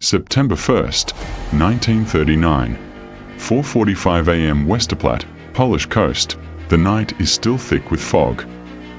September 1st, 1939. 4:45 a.m. Westerplatte, Polish coast. The night is still thick with fog.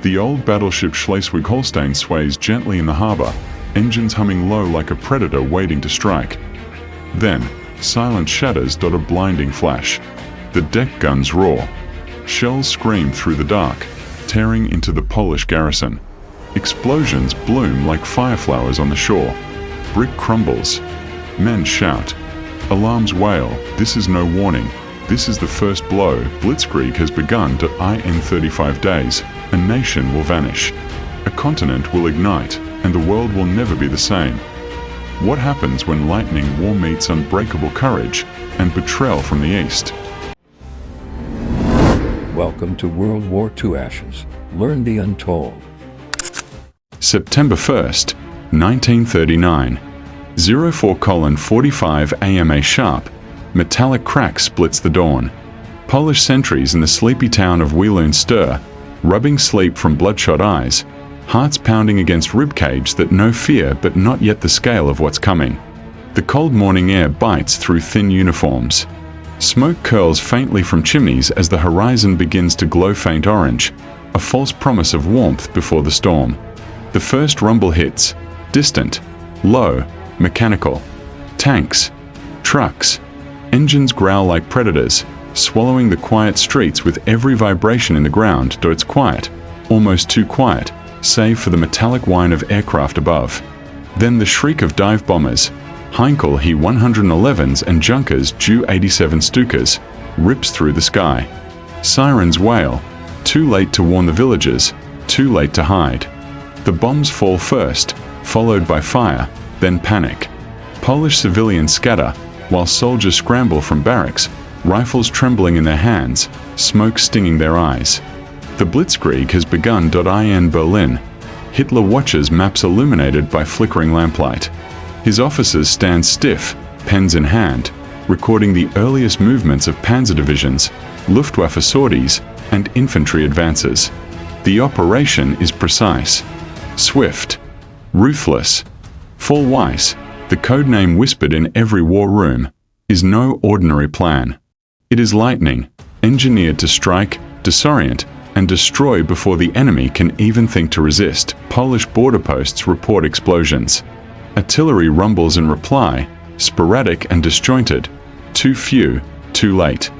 The old battleship Schleswig-Holstein sways gently in the harbor, engines humming low like a predator waiting to strike. Then, silent shadows dot a blinding flash. The deck guns roar. Shells scream through the dark, tearing into the Polish garrison. Explosions bloom like fireflowers on the shore. Brick crumbles. Men shout. Alarms wail. This is no warning. This is the first blow. Blitzkrieg has begun. In 35 days, a nation will vanish. A continent will ignite, and the world will never be the same. What happens when lightning war meets unbreakable courage and betrayal from the east? Welcome to World War II Ashes. Learn the untold. September 1st, 1939. 04:45 AMA sharp. Metallic crack splits the dawn. Polish sentries in the sleepy town of WWII stir, rubbing sleep from bloodshot eyes, hearts pounding against ribcage that know fear but not yet the scale of what's coming. The cold morning air bites through thin uniforms. Smoke curls faintly from chimneys as the horizon begins to glow faint orange, a false promise of warmth before the storm. The first rumble hits, distant, low, mechanical. Tanks, trucks, engines growl like predators, swallowing the quiet streets with every vibration in the ground. Though it's quiet, almost too quiet, save for the metallic whine of aircraft above. Then the shriek of dive bombers, Heinkel He-111s and Junkers Ju-87 Stukas, rips through the sky. Sirens wail, too late to warn the villagers, too late to hide. The bombs fall first, followed by fire, then panic. Polish civilians scatter, while soldiers scramble from barracks, rifles trembling in their hands, smoke stinging their eyes. The Blitzkrieg has begun. In Berlin. Hitler watches maps illuminated by flickering lamplight. His officers stand stiff, pens in hand, recording the earliest movements of panzer divisions, Luftwaffe sorties, and infantry advances. The operation is precise, swift, ruthless. Fall Weiss, the codename whispered in every war room, is no ordinary plan. It is lightning, engineered to strike, disorient, and destroy before the enemy can even think to resist. Polish border posts report explosions. Artillery rumbles in reply, sporadic and disjointed. Too few, too late.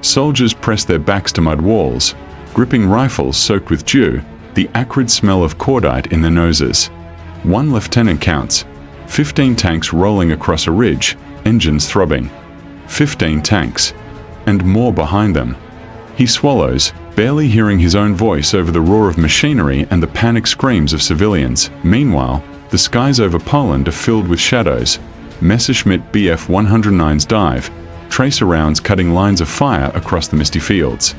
Soldiers press their backs to mud walls, gripping rifles soaked with dew, the acrid smell of cordite in their noses. One lieutenant counts. 15 tanks rolling across a ridge, engines throbbing. 15 tanks. And more behind them. He swallows, barely hearing his own voice over the roar of machinery and the panic screams of civilians. Meanwhile, the skies over Poland are filled with shadows. Messerschmitt Bf-109s dive, tracer rounds cutting lines of fire across the misty fields.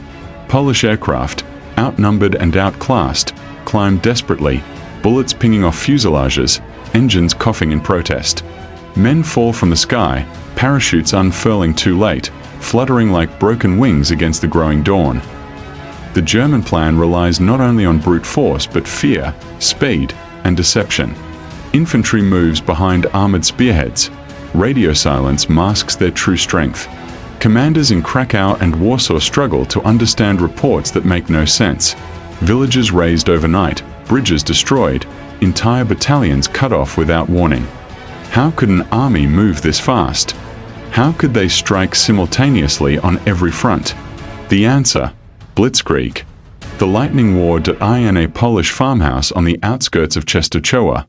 Polish aircraft, outnumbered and outclassed, climb desperately, bullets pinging off fuselages, engines coughing in protest. Men fall from the sky, parachutes unfurling too late, fluttering like broken wings against the growing dawn. The German plan relies not only on brute force but fear, speed, and deception. Infantry moves behind armored spearheads. Radio silence masks their true strength. Commanders in Krakow and Warsaw struggle to understand reports that make no sense. Villages razed overnight, bridges destroyed, entire battalions cut off without warning. How could an army move this fast? How could they strike simultaneously on every front? The answer: Blitzkrieg. The lightning war. In a Polish farmhouse on the outskirts of Częstochowa.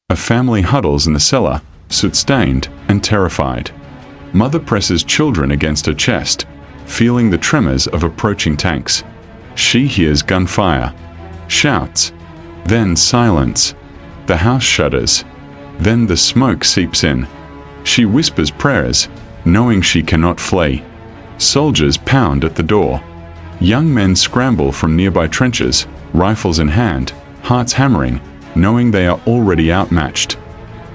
A family huddles in the cellar, soot-stained and terrified. Mother presses children against her chest, feeling the tremors of approaching tanks. She hears gunfire, shouts, then silence. The house shudders. Then the smoke seeps in. She whispers prayers, knowing she cannot flee. Soldiers pound at the door. Young men scramble from nearby trenches, rifles in hand, hearts hammering, knowing they are already outmatched.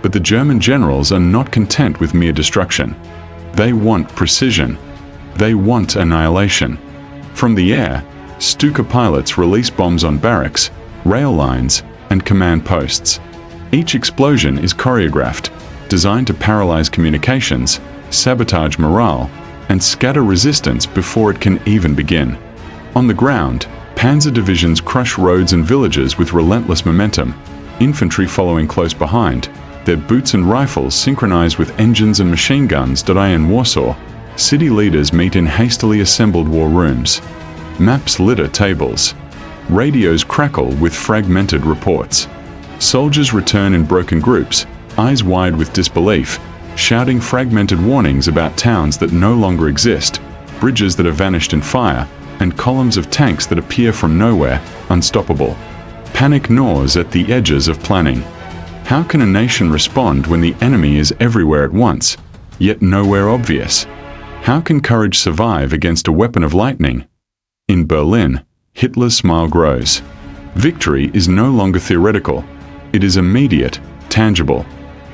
But the German generals are not content with mere destruction. They want precision. They want annihilation. From the air, Stuka pilots release bombs on barracks, rail lines, and command posts. Each explosion is choreographed, designed to paralyze communications, sabotage morale, and scatter resistance before it can even begin. On the ground, panzer divisions crush roads and villages with relentless momentum, infantry following close behind, their boots and rifles synchronized with engines and machine guns. In Warsaw, city leaders meet in hastily assembled war rooms. Maps litter tables. Radios crackle with fragmented reports. Soldiers return in broken groups, eyes wide with disbelief, shouting fragmented warnings about towns that no longer exist, bridges that have vanished in fire, and columns of tanks that appear from nowhere, unstoppable. Panic gnaws at the edges of planning. How can a nation respond when the enemy is everywhere at once, yet nowhere obvious? How can courage survive against a weapon of lightning? In Berlin, Hitler's smile grows. Victory is no longer theoretical. It is immediate, tangible.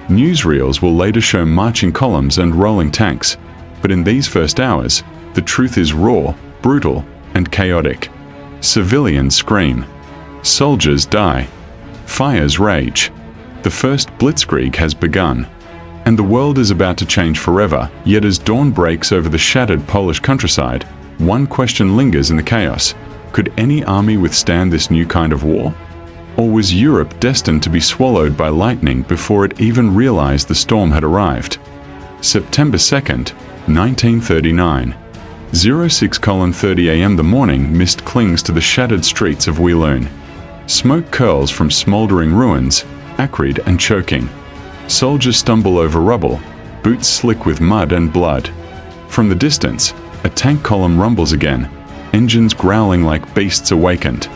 Newsreels will later show marching columns and rolling tanks, but in these first hours, the truth is raw, brutal, and chaotic. Civilians scream. Soldiers die. Fires rage. The first Blitzkrieg has begun. And the world is about to change forever, yet as dawn breaks over the shattered Polish countryside, one question lingers in the chaos. Could any army withstand this new kind of war? Or was Europe destined to be swallowed by lightning before it even realized the storm had arrived? September 2nd, 1939. 06:30 a.m. The morning mist clings to the shattered streets of WWII. Smoke curls from smoldering ruins, acrid and choking. Soldiers stumble over rubble, boots slick with mud and blood. From the distance, a tank column rumbles again, engines growling like beasts awakened.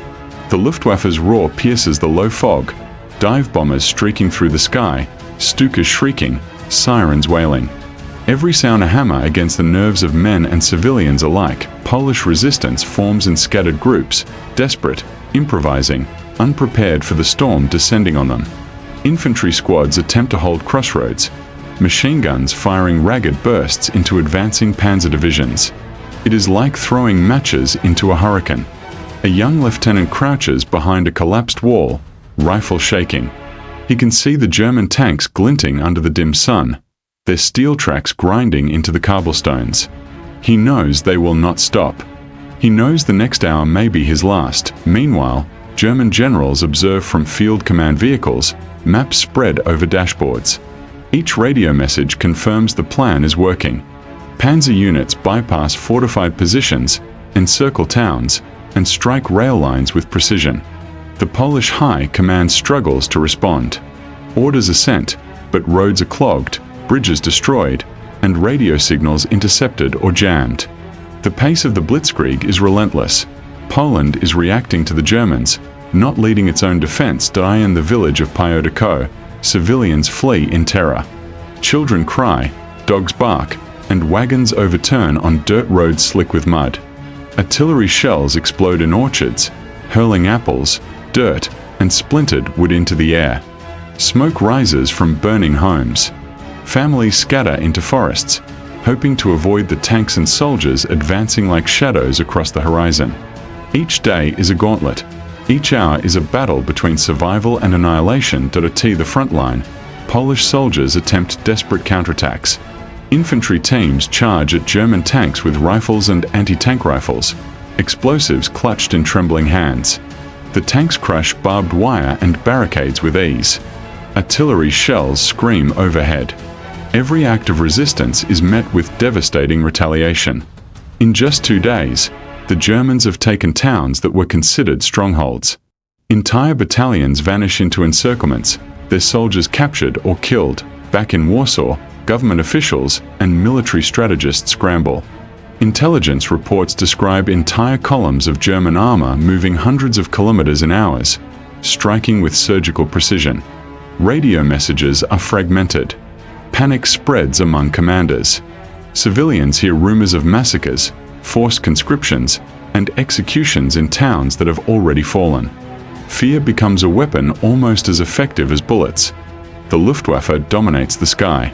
The Luftwaffe's roar pierces the low fog, dive bombers streaking through the sky, Stukas shrieking, sirens wailing. Every sound a hammer against the nerves of men and civilians alike. Polish resistance forms in scattered groups, desperate, improvising, unprepared for the storm descending on them. Infantry squads attempt to hold crossroads, machine guns firing ragged bursts into advancing panzer divisions. It is like throwing matches into a hurricane. A young lieutenant crouches behind a collapsed wall, rifle shaking. He can see the German tanks glinting under the dim sun, their steel tracks grinding into the cobblestones. He knows they will not stop. He knows the next hour may be his last. Meanwhile, German generals observe from field command vehicles, maps spread over dashboards. Each radio message confirms the plan is working. Panzer units bypass fortified positions, encircle towns, and strike rail lines with precision. The Polish High Command struggles to respond. Orders are sent, but roads are clogged, bridges destroyed, and radio signals intercepted or jammed. The pace of the Blitzkrieg is relentless. Poland is reacting to the Germans, not leading its own defense. In the village of Piotr, civilians flee in terror. Children cry, dogs bark, and wagons overturn on dirt roads slick with mud. Artillery shells explode in orchards, hurling apples, dirt, and splintered wood into the air. Smoke rises from burning homes. Families scatter into forests, hoping to avoid the tanks and soldiers advancing like shadows across the horizon. Each day is a gauntlet. Each hour is a battle between survival and annihilation. The front line. Polish soldiers attempt desperate counterattacks. Infantry teams charge at German tanks with rifles and anti-tank rifles, explosives clutched in trembling hands. The tanks crush barbed wire and barricades with ease. Artillery shells scream overhead. Every act of resistance is met with devastating retaliation. In just 2 days, the Germans have taken towns that were considered strongholds. Entire battalions vanish into encirclements, their soldiers captured or killed. Back in Warsaw, government officials and military strategists scramble. Intelligence reports describe entire columns of German armor moving hundreds of kilometers in hours, striking with surgical precision. Radio messages are fragmented. Panic spreads among commanders. Civilians hear rumors of massacres, forced conscriptions, and executions in towns that have already fallen. Fear becomes a weapon almost as effective as bullets. The Luftwaffe dominates the sky.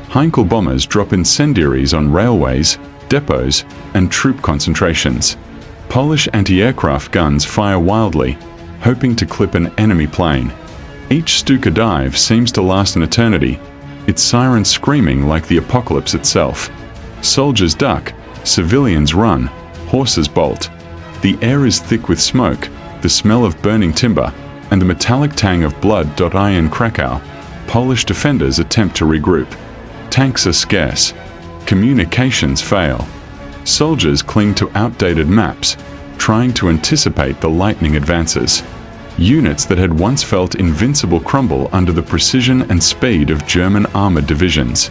Heinkel bombers drop incendiaries on railways, depots, and troop concentrations. Polish anti-aircraft guns fire wildly, hoping to clip an enemy plane. Each Stuka dive seems to last an eternity, its sirens screaming like the apocalypse itself. Soldiers duck, civilians run, horses bolt. The air is thick with smoke, the smell of burning timber, and the metallic tang of blood. In Krakow, Polish defenders attempt to regroup. Tanks are scarce. Communications fail. Soldiers cling to outdated maps, trying to anticipate the lightning advances. Units that had once felt invincible crumble under the precision and speed of German armored divisions.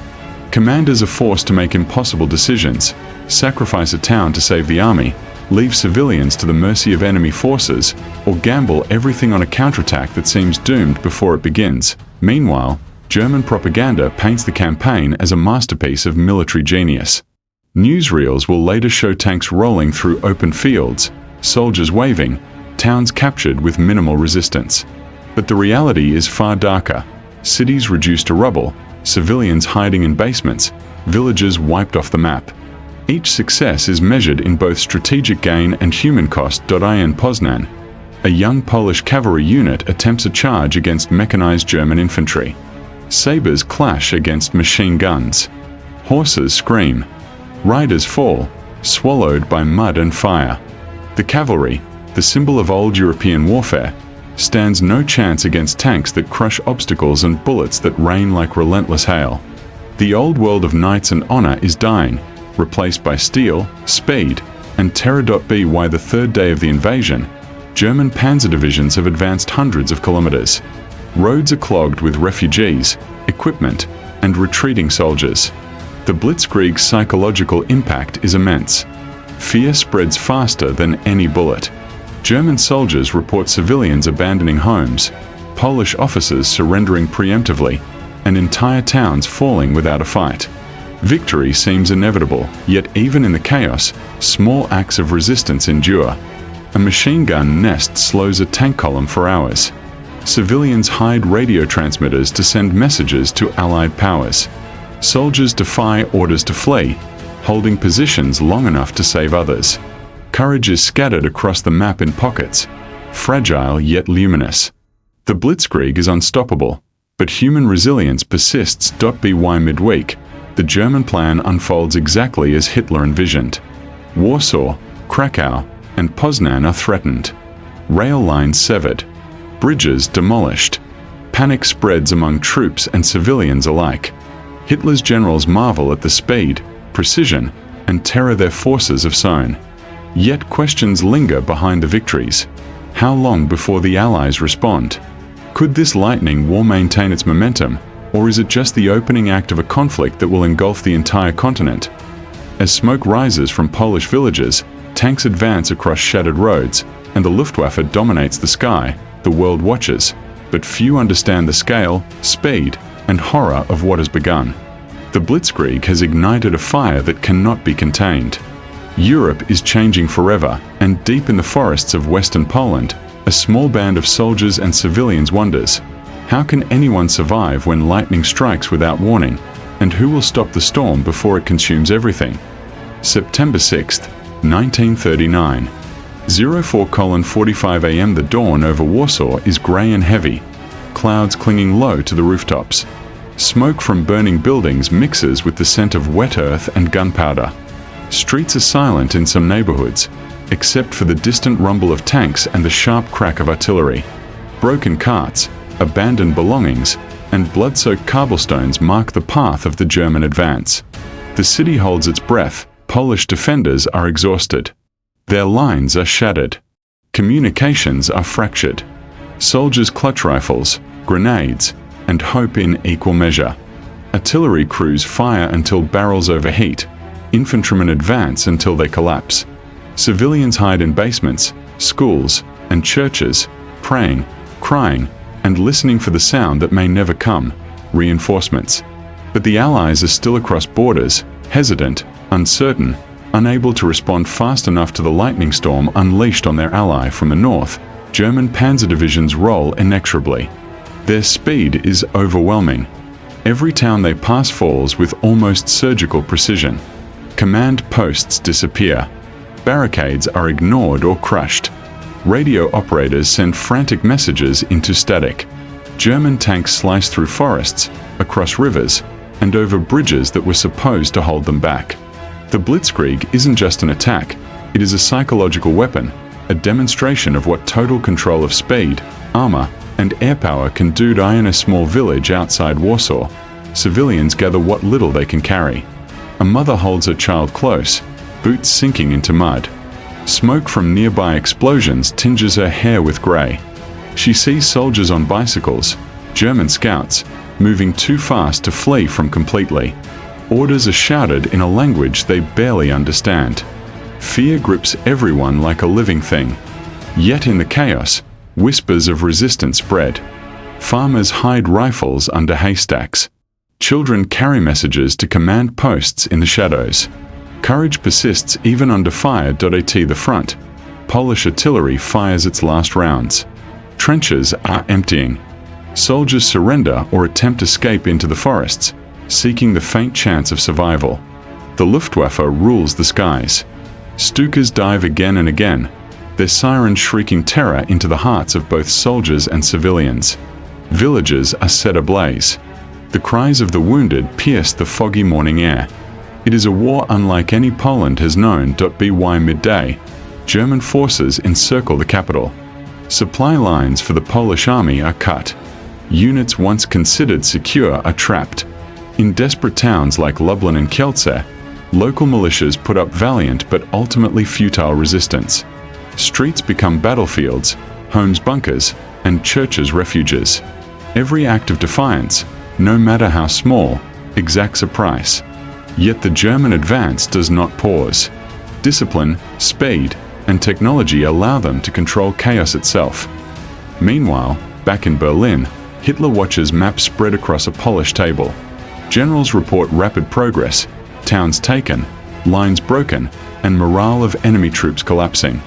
Commanders are forced to make impossible decisions, sacrifice a town to save the army, leave civilians to the mercy of enemy forces, or gamble everything on a counterattack that seems doomed before it begins. Meanwhile, German propaganda paints the campaign as a masterpiece of military genius. Newsreels will later show tanks rolling through open fields, soldiers waving, towns captured with minimal resistance. But the reality is far darker. Cities reduced to rubble, civilians hiding in basements, villages wiped off the map. Each success is measured in both strategic gain and human cost. In Poznan, a young Polish cavalry unit attempts a charge against mechanized German infantry. Sabers clash against machine guns. Horses scream. Riders fall, swallowed by mud and fire. The cavalry, the symbol of old European warfare, stands no chance against tanks that crush obstacles and bullets that rain like relentless hail. The old world of knights and honor is dying, replaced by steel, speed, and terror. By the third day of the invasion, German panzer divisions have advanced hundreds of kilometers. Roads are clogged with refugees, equipment, and retreating soldiers. The Blitzkrieg's psychological impact is immense. Fear spreads faster than any bullet. German soldiers report civilians abandoning homes, Polish officers surrendering preemptively, and entire towns falling without a fight. Victory seems inevitable, yet even in the chaos, small acts of resistance endure. A machine gun nest slows a tank column for hours. Civilians hide radio transmitters to send messages to Allied powers. Soldiers defy orders to flee, holding positions long enough to save others. Courage is scattered across the map in pockets, fragile yet luminous. The Blitzkrieg is unstoppable, but human resilience persists. By midweek, the German plan unfolds exactly as Hitler envisioned. Warsaw, Krakow, and Poznan are threatened. Rail lines severed. Bridges demolished. Panic spreads among troops and civilians alike. Hitler's generals marvel at the speed, precision, and terror their forces have sown. Yet questions linger behind the victories. How long before the Allies respond? Could this lightning war maintain its momentum, or is it just the opening act of a conflict that will engulf the entire continent? As smoke rises from Polish villages, tanks advance across shattered roads, and the Luftwaffe dominates the sky. The world watches, but few understand the scale, speed, and horror of what has begun. The Blitzkrieg has ignited a fire that cannot be contained. Europe is changing forever, and deep in the forests of western Poland, a small band of soldiers and civilians wonders, how can anyone survive when lightning strikes without warning, and who will stop the storm before it consumes everything? September 6, 1939. 04:45 a.m. The dawn over Warsaw is grey and heavy, clouds clinging low to the rooftops. Smoke from burning buildings mixes with the scent of wet earth and gunpowder. Streets are silent in some neighborhoods, except for the distant rumble of tanks and the sharp crack of artillery. Broken carts, abandoned belongings, and blood-soaked cobblestones mark the path of the German advance. The city holds its breath. Polish defenders are exhausted. Their lines are shattered. Communications are fractured. Soldiers clutch rifles, grenades, and hope in equal measure. Artillery crews fire until barrels overheat. Infantrymen advance until they collapse. Civilians hide in basements, schools, and churches, praying, crying, and listening for the sound that may never come, reinforcements. But the Allies are still across borders, hesitant, uncertain, unable to respond fast enough to the lightning storm unleashed on their ally from the north. German panzer divisions roll inexorably. Their speed is overwhelming. Every town they pass falls with almost surgical precision. Command posts disappear. Barricades are ignored or crushed. Radio operators send frantic messages into static. German tanks slice through forests, across rivers, and over bridges that were supposed to hold them back. The Blitzkrieg isn't just an attack, it is a psychological weapon, a demonstration of what total control of speed, armor, and air power can do. In a small village outside Warsaw, civilians gather what little they can carry. A mother holds her child close, boots sinking into mud. Smoke from nearby explosions tinges her hair with gray. She sees soldiers on bicycles, German scouts, moving too fast to flee from completely. Orders are shouted in a language they barely understand. Fear grips everyone like a living thing. Yet in the chaos, whispers of resistance spread. Farmers hide rifles under haystacks. Children carry messages to command posts in the shadows. Courage persists even under fire. At the front, Polish artillery fires its last rounds. Trenches are emptying. Soldiers surrender or attempt escape into the forests, seeking the faint chance of survival. The Luftwaffe rules the skies. Stukas dive again and again, their sirens shrieking terror into the hearts of both soldiers and civilians. Villages are set ablaze. The cries of the wounded pierce the foggy morning air. It is a war unlike any Poland has known. By midday, German forces encircle the capital. Supply lines for the Polish army are cut. Units once considered secure are trapped. In desperate towns like Lublin and Kielce, local militias put up valiant but ultimately futile resistance. Streets become battlefields, homes bunkers, and churches refuges. Every act of defiance, no matter how small, exacts a price. Yet the German advance does not pause. Discipline, speed, and technology allow them to control chaos itself. Meanwhile, back in Berlin, Hitler watches maps spread across a polished table. Generals report rapid progress, towns taken, lines broken, and morale of enemy troops collapsing.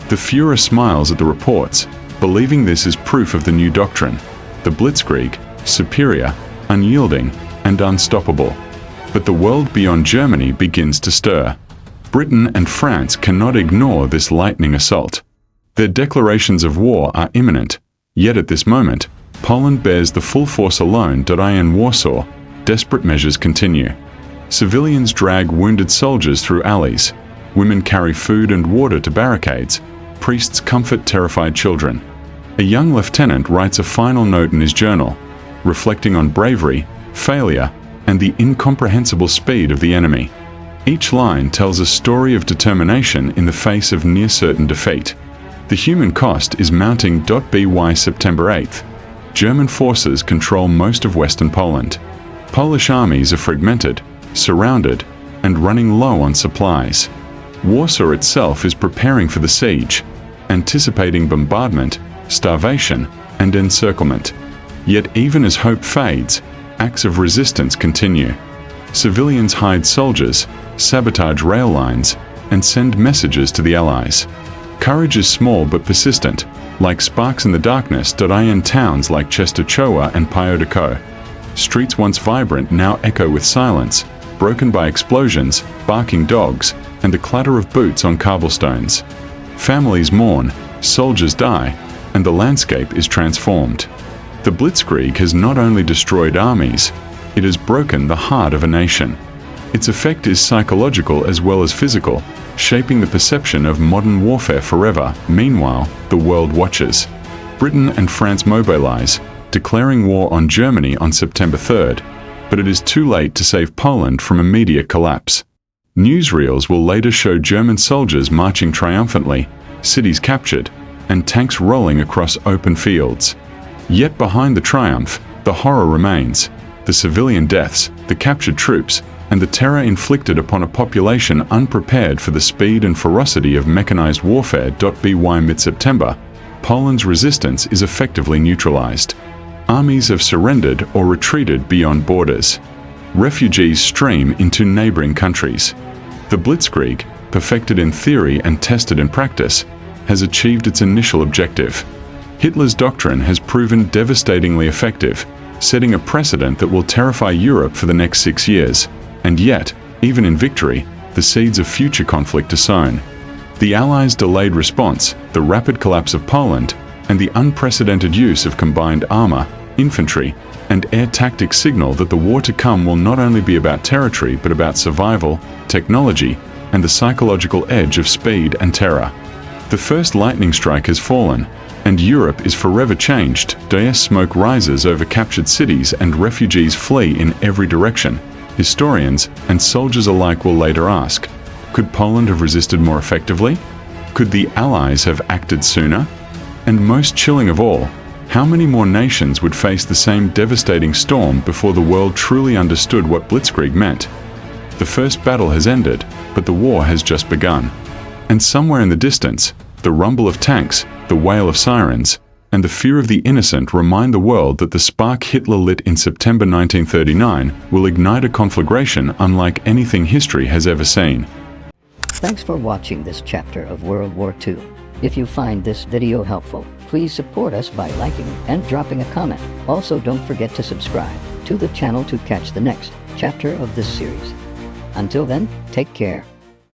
The Führer smiles at the reports, believing this is proof of the new doctrine, the Blitzkrieg, superior, unyielding, and unstoppable. But the world beyond Germany begins to stir. Britain and France cannot ignore this lightning assault. Their declarations of war are imminent, yet at this moment, Poland bears the full force alone. In Warsaw, desperate measures continue. Civilians drag wounded soldiers through alleys. Women carry food and water to barricades. Priests comfort terrified children. A young lieutenant writes a final note in his journal, reflecting on bravery, failure, and the incomprehensible speed of the enemy. Each line tells a story of determination in the face of near-certain defeat. The human cost is mounting. By September 8th, German forces control most of western Poland. Polish armies are fragmented, surrounded, and running low on supplies. Warsaw itself is preparing for the siege, anticipating bombardment, starvation, and encirclement. Yet even as hope fades, acts of resistance continue. Civilians hide soldiers, sabotage rail lines, and send messages to the Allies. Courage is small but persistent, like sparks in the darkness. In towns like Częstochowa and Piotrków, streets once vibrant now echo with silence, broken by explosions, barking dogs, and the clatter of boots on cobblestones. Families mourn, soldiers die, and the landscape is transformed. The Blitzkrieg has not only destroyed armies, it has broken the heart of a nation. Its effect is psychological as well as physical, shaping the perception of modern warfare forever. Meanwhile, the world watches. Britain and France mobilize, declaring war on Germany on September 3rd, but it is too late to save Poland from immediate collapse. Newsreels will later show German soldiers marching triumphantly, cities captured, and tanks rolling across open fields. Yet behind the triumph, the horror remains. The civilian deaths, the captured troops, and the terror inflicted upon a population unprepared for the speed and ferocity of mechanized warfare. By mid-September, Poland's resistance is effectively neutralized. Armies have surrendered or retreated beyond borders. Refugees stream into neighboring countries. The Blitzkrieg, perfected in theory and tested in practice, has achieved its initial objective. Hitler's doctrine has proven devastatingly effective, setting a precedent that will terrify Europe for the next 6 years. And yet, even in victory, the seeds of future conflict are sown. The Allies' delayed response, the rapid collapse of Poland, and the unprecedented use of combined armor, infantry, and air tactics signal that the war to come will not only be about territory but about survival, technology, and the psychological edge of speed and terror. The first lightning strike has fallen, and Europe is forever changed. Dire smoke rises over captured cities and refugees flee in every direction. Historians and soldiers alike will later ask, could Poland have resisted more effectively? Could the Allies have acted sooner? And most chilling of all, how many more nations would face the same devastating storm before the world truly understood what Blitzkrieg meant? The first battle has ended, but the war has just begun. And somewhere in the distance, the rumble of tanks, the wail of sirens, and the fear of the innocent remind the world that the spark Hitler lit in September 1939 will ignite a conflagration unlike anything history has ever seen. Thanks for watching this chapter of World War II. If you find this video helpful, please support us by liking and dropping a comment. Also, don't forget to subscribe to the channel to catch the next chapter of this series. Until then, take care.